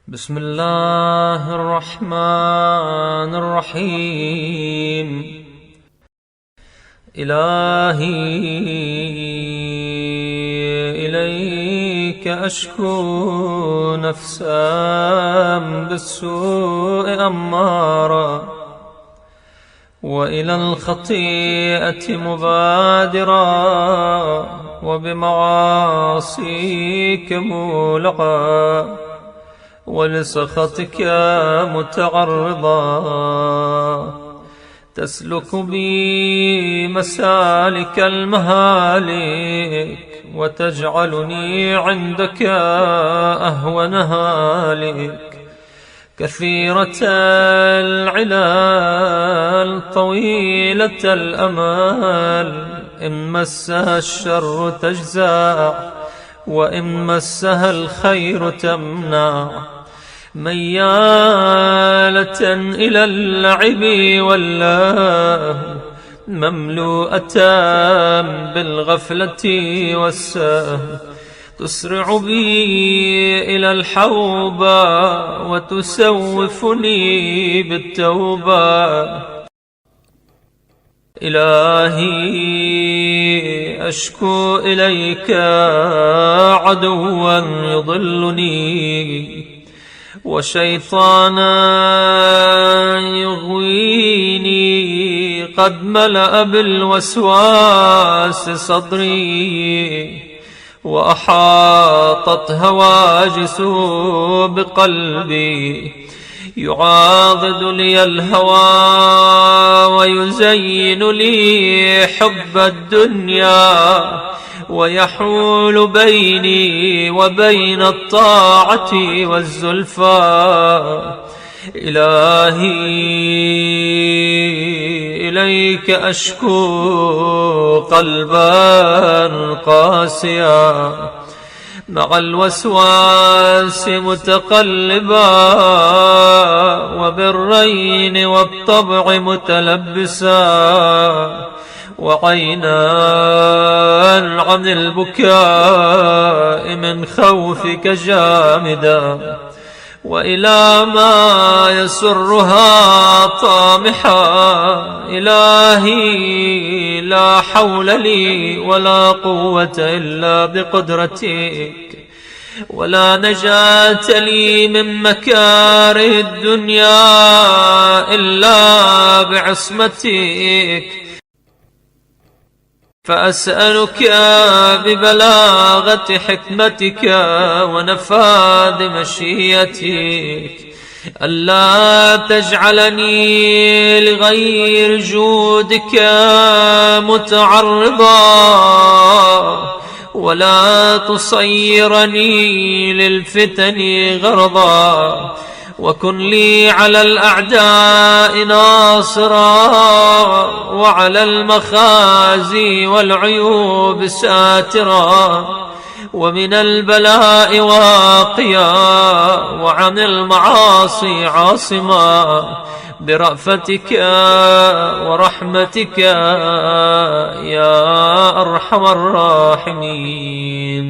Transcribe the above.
بسم الله الرحمن الرحيم. إلهي إليك أشكو نفسا بالسوء أمارا، وإلى الخطيئة مبادرا، وبمعاصيك مولعا، ولسخطك متعرضا. تسلك بي مسالك المهالك، وتجعلني عندك أهون هالك. كثيرة العلال طويلة الأمل، إن مسها الشر تجزع، وإن مسها الخير تمنع. ميالة إلى اللعب واللهو، مملوءة بالغفلة والسهو. تسرع بي إلى الحوبة، وتسوفني بالتوبة. إلهي أشكو إليك عدوا يضلني، وشيطانا يغويني، قد ملأ بالوسواس صدري، وأحاطت هواجس بقلبي. يعاضد لي الهوى، ويزين لي حب الدنيا، ويحول بيني وبين الطاعة والزلفى. إلهي إليك أشكو قلبا قاسيا، مع الوسواس متقلبا، وبالرين والطبع متلبسا، وعينا عن البكاء من خوفك جامدا، وإلى ما يسرها طامحا. إلهي لا حول لي ولا قوة إلا بقدرتك، ولا نجاة لي من مكاره الدنيا إلا بعصمتك. فأسألك ببلاغة حكمتك ونفاذ مشيئتك ألا تجعلني لغير جودك متعرضا، ولا تصيرني للفتن غرضا. وكن لي على الأعداء ناصرا، وعلى المخازي والعيوب ساترا، ومن البلاء واقيا، وعن المعاصي عاصما، برأفتك ورحمتك يا أرحم الراحمين.